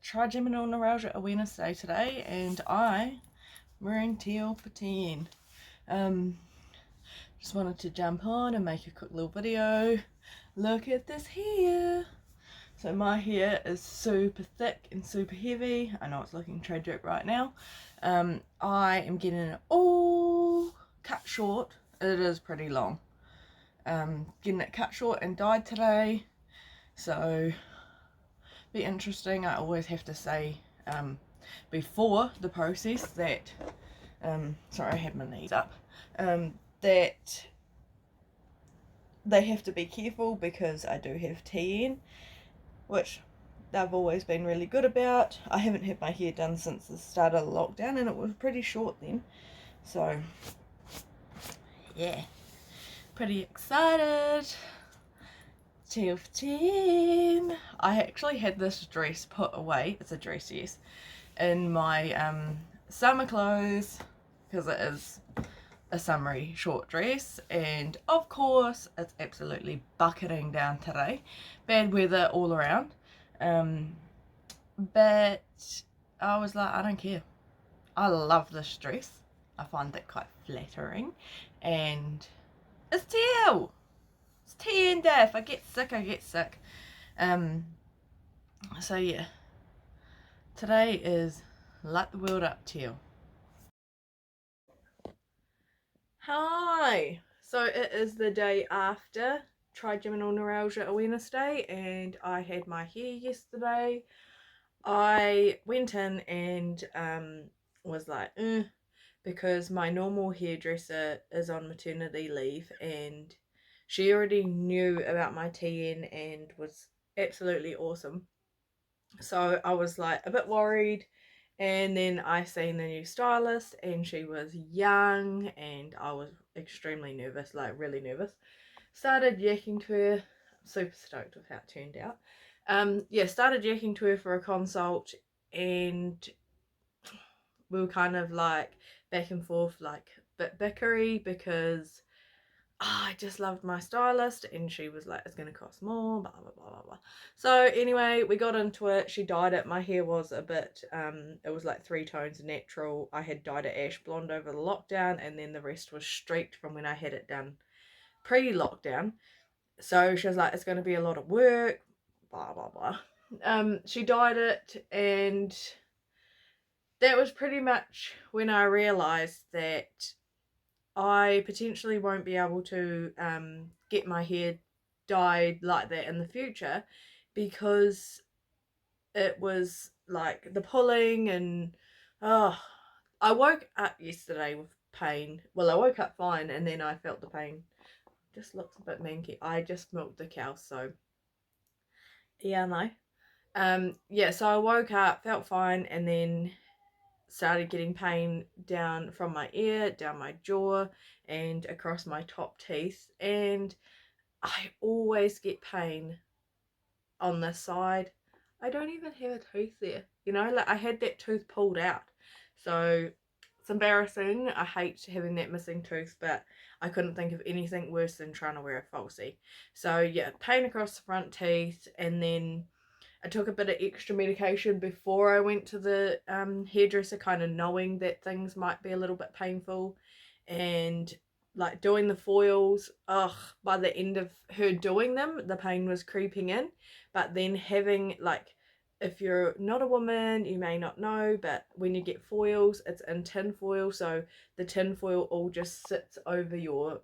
Trigeminal Neuralgia Awareness Day today, and I'm wearing teal for 10. Just wanted to jump on and make a quick little video. Look at this hair. So my hair is super thick and super heavy. I know it's looking tragic right now. I am getting it all cut short. It is pretty long. Getting it cut short and dyed today. So be interesting. I always have to say before the process that sorry, I had my knees up, that they have to be careful because I do have TN, which they've always been really good about. I haven't had my hair done since the start of the lockdown, and it was pretty short then, so yeah, pretty excited. 2 of 10. I actually had this dress put away, it's a dress, yes, in my summer clothes because it is a summery short dress, and of course it's absolutely bucketing down today, bad weather all around, but I was like, I don't care, I love this dress, I find it quite flattering, and it's teal. It's tea and death. I get sick, I get sick. So yeah, today is Light the World Up teal. Hi! So it is the day after Trigeminal Neuralgia Awareness Day, and I had my hair yesterday. I went in and was like, because my normal hairdresser is on maternity leave, and she already knew about my TN and was absolutely awesome. So I was like a bit worried, and then I seen the new stylist and she was young and I was extremely nervous, like really nervous. Started yakking to her, super stoked with how it turned out. Yeah, started yakking to her for a consult, and we were kind of like back and forth, like a bit bickery, because I just loved my stylist and she was like, it's going to cost more, blah, blah, blah, blah, blah. So anyway, we got into it. She dyed it. My hair was a bit, it was like 3 tones natural. I had dyed it ash blonde over the lockdown, and then the rest was streaked from when I had it done pre-lockdown. So she was like, it's going to be a lot of work, blah, blah, blah. She dyed it, and that was pretty much when I realised that I potentially won't be able to get my hair dyed like that in the future, because it was like the pulling, and I woke up yesterday with pain. Well, I woke up fine, and then I felt the pain. Just looks a bit manky. I just milked the cow, so yeah, no. Yeah, so I woke up, felt fine, and then started getting pain down from my ear, down my jaw, and across my top teeth. And I always get pain on this side. I don't even have a tooth there, you know, like I had that tooth pulled out. So it's embarrassing. I hate having that missing tooth, but I couldn't think of anything worse than trying to wear a falsie. So yeah, pain across the front teeth, and then I took a bit of extra medication before I went to the hairdresser, kind of knowing that things might be a little bit painful, and like doing the foils, by the end of her doing them, the pain was creeping in. But then having, like, if you're not a woman, you may not know, but when you get foils, it's in tin foil, so the tin foil all just sits over your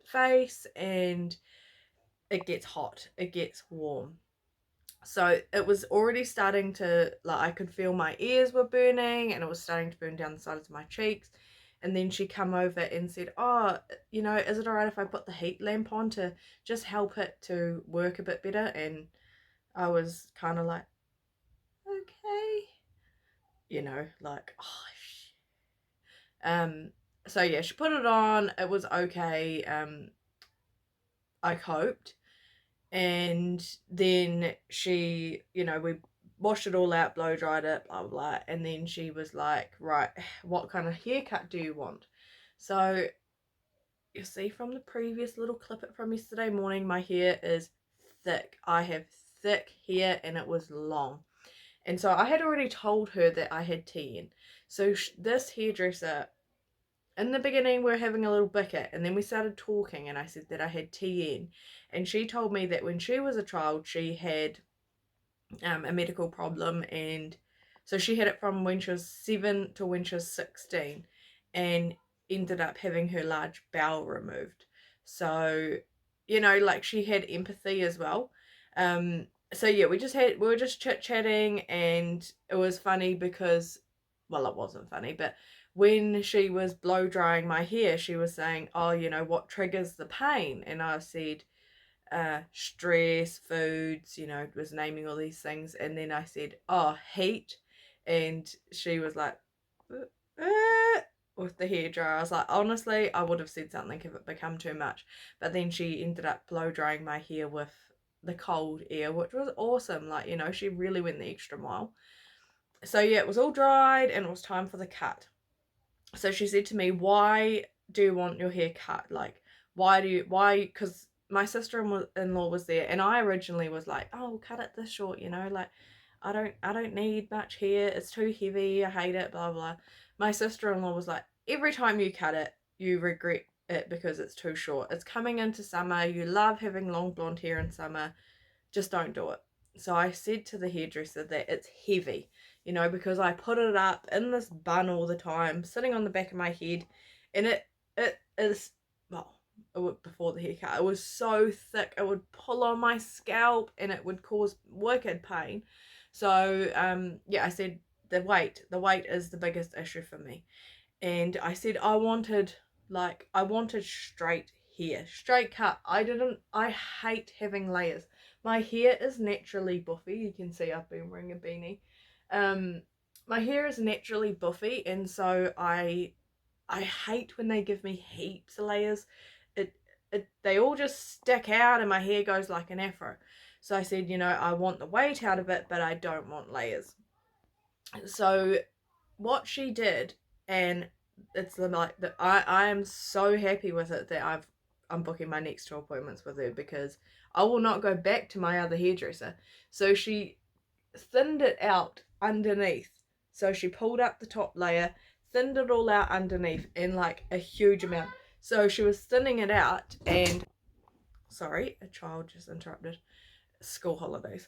face, and it gets hot, it gets warm. So it was already starting to, like, I could feel my ears were burning, and it was starting to burn down the sides of my cheeks. And then she come over and said, oh, you know, is it alright if I put the heat lamp on to just help it to work a bit better? And I was kind of like, okay, you know, like, so yeah, she put it on, it was okay. I coped. And then she, you know, we washed it all out, blow dried it, blah, blah, blah. And then she was like, right, what kind of haircut do you want? So you see from the previous little clip it from yesterday morning, my hair is thick. I have thick hair, and it was long. And so I had already told her that I had TN. So this hairdresser, in the beginning, we were having a little bicker, and then we started talking, and I said that I had TN. And she told me that when she was a child, she had a medical problem, and so she had it from when she was 7 to when she was 16, and ended up having her large bowel removed. So, like, she had empathy as well. So yeah, we were just chit chatting, and it was funny because, well, it wasn't funny, but when she was blow drying my hair, she was saying, "Oh, what triggers the pain?" And I said, stress, foods, was naming all these things. And then I said, "Oh, heat." And she was like, with the hairdryer. I was like, honestly, I would have said something if it become too much. But then she ended up blow drying my hair with the cold air, which was awesome. Like, she really went the extra mile. So yeah, it was all dried and it was time for the cut. So she said to me, "Why do you want your hair cut? Like, why?" Because my sister-in-law was there, and I originally was like, "Oh, cut it this short, like, I don't need much hair. It's too heavy. I hate it, blah blah." My sister-in-law was like, "Every time you cut it, you regret it because it's too short. It's coming into summer. You love having long blonde hair in summer. Just don't do it." So I said to the hairdresser that it's heavy, because I put it up in this bun all the time, sitting on the back of my head, and it is, well, before the haircut, it was so thick it would pull on my scalp and it would cause wicked pain. So yeah, I said the weight is the biggest issue for me. And I said I wanted straight hair, straight cut. I hate having layers. My hair is naturally buffy. You can see I've been wearing a beanie. Um, my hair is naturally buffy, and so I hate when they give me heaps of layers. They all just stick out, and my hair goes like an afro. So I said, I want the weight out of it, but I don't want layers. So what she did, and it's like that I am so happy with it that I'm booking my next 2 appointments with her, because I will not go back to my other hairdresser. So she thinned it out underneath. So she pulled up the top layer, thinned it all out underneath in like a huge amount. So she was thinning it out, and sorry, a child just interrupted. School holidays.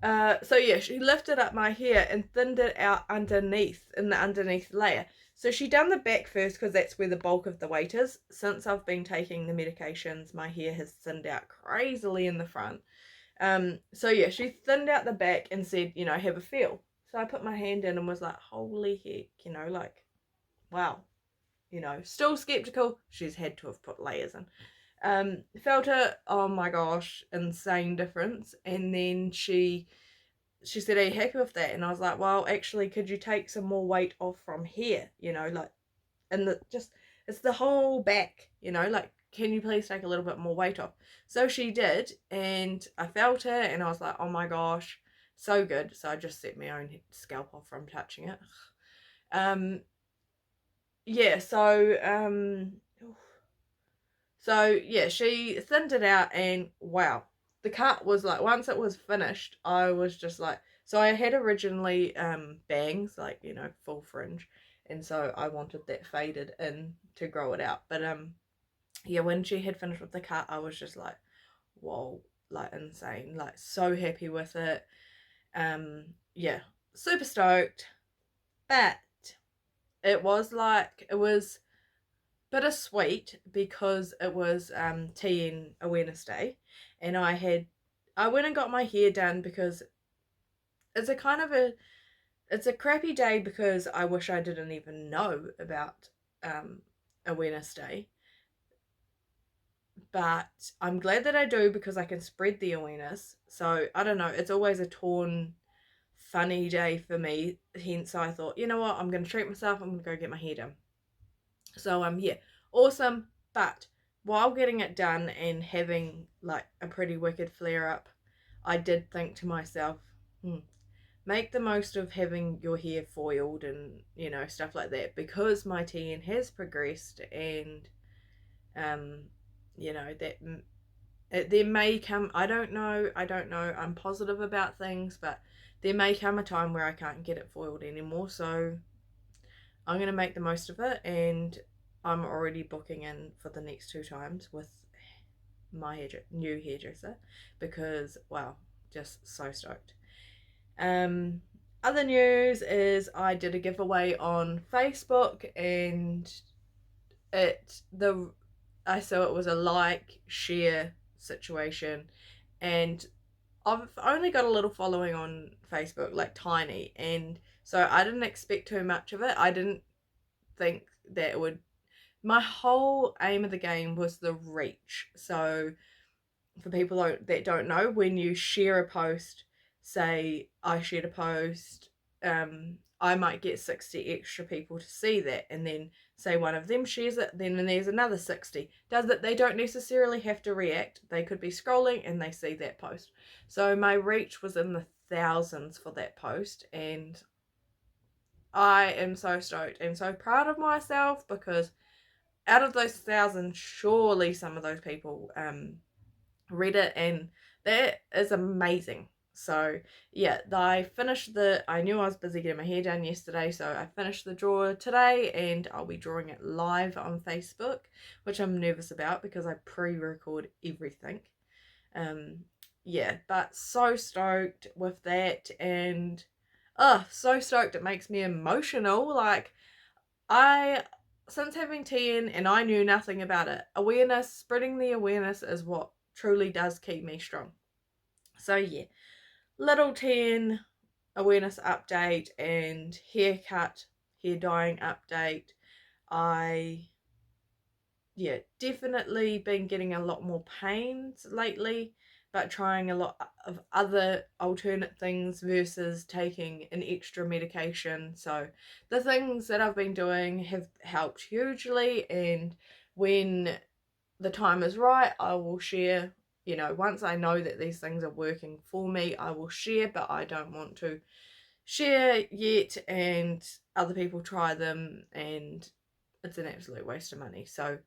So yeah, she lifted up my hair and thinned it out underneath, in the underneath layer. So she done the back first because that's where the bulk of the weight is. Since I've been taking the medications, my hair has thinned out crazily in the front. So yeah, she thinned out the back and said, have a feel. So I put my hand in and was like, holy heck, like, wow, still skeptical. She's had to have put layers in. Felt it, oh my gosh, insane difference. And then she said, "Are you happy with that?" And I was like, "Well, actually, could you take some more weight off from here? Like, and it's the whole back, like, can you please take a little bit more weight off?" So she did, and I felt it, and I was like, "Oh my gosh, so good." So I just set my own scalp off from touching it. Yeah, so yeah, she thinned it out, and wow, the cut was like, once it was finished, I was just like, so I had originally bangs, like, full fringe, and so I wanted that faded in to grow it out. But yeah, when she had finished with the cut, I was just like, whoa, like insane, like so happy with it. Yeah, super stoked. But it was bittersweet because it was TN Awareness Day, and I went and got my hair done because it's a kind of it's a crappy day, because I wish I didn't even know about Awareness Day, but I'm glad that I do because I can spread the awareness. So I don't know, it's always a torn, funny day for me. Hence I thought, you know what, I'm gonna treat myself, I'm gonna go get my hair done. So yeah, awesome. But while getting it done and having like a pretty wicked flare up, I did think to myself, make the most of having your hair foiled and stuff like that, because my TN has progressed, and that there may come, I don't know, I'm positive about things, but there may come a time where I can't get it foiled anymore, so I'm going to make the most of it, and I'm already booking in for the next 2 times with my new hairdresser, because wow, just so stoked. Other news is I did a giveaway on Facebook, and I saw it was a like share situation, and I've only got a little following on Facebook, like tiny, and so I didn't expect too much of it. I didn't think that it would. My whole aim of the game was the reach. So for people that don't know, when you share a post, say I shared a post, I might get 60 extra people to see that, and then say one of them shares it, then there's another 60. Does it? They don't necessarily have to react. They could be scrolling and they see that post. So my reach was in the thousands for that post, and I am so stoked and so proud of myself, because out of those thousands, surely some of those people read it, and that is amazing. So yeah, I knew I was busy getting my hair done yesterday, so I finished the draw today, and I'll be drawing it live on Facebook, which I'm nervous about because I pre-record everything. Yeah, but so stoked with that, and so stoked it makes me emotional. Like, I since having TN, and I knew nothing about it, spreading the awareness is what truly does keep me strong. So yeah, little TN awareness update and hair dyeing update. I definitely been getting a lot more pains lately, but trying a lot of other alternate things versus taking an extra medication. So the things that I've been doing have helped hugely, and when the time is right, I will share. Once I know that these things are working for me, I will share, but I don't want to share yet and other people try them and it's an absolute waste of money. So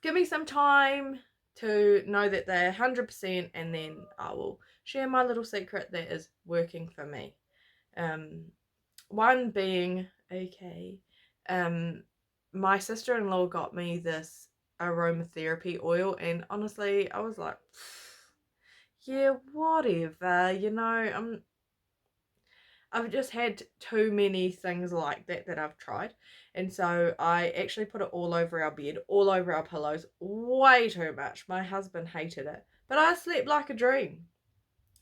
give me some time to know that they're 100%, and then I will share my little secret that is working for me. One being, okay, my sister-in-law got me this aromatherapy oil, and honestly I was like, yeah, whatever, I've just had too many things like that I've tried. And so I actually put it all over our bed, all over our pillows, way too much. My husband hated it, but I slept like a dream.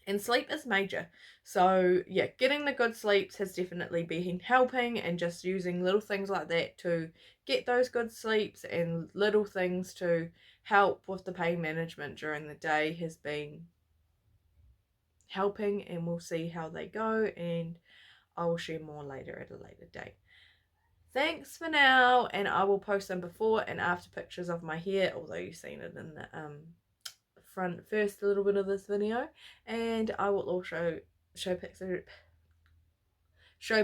And sleep is major. So yeah, getting the good sleeps has definitely been helping, and just using little things like that to get those good sleeps and little things to help with the pain management during the day has been helping, and we'll see how they go, and I will share more later at a later date. Thanks for now, and I will post some before and after pictures of my hair, although you've seen it in the first little bit of this video, and I will also show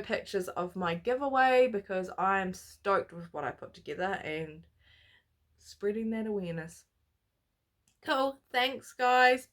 pictures of my giveaway, because I am stoked with what I put together and spreading that awareness. Cool, thanks guys.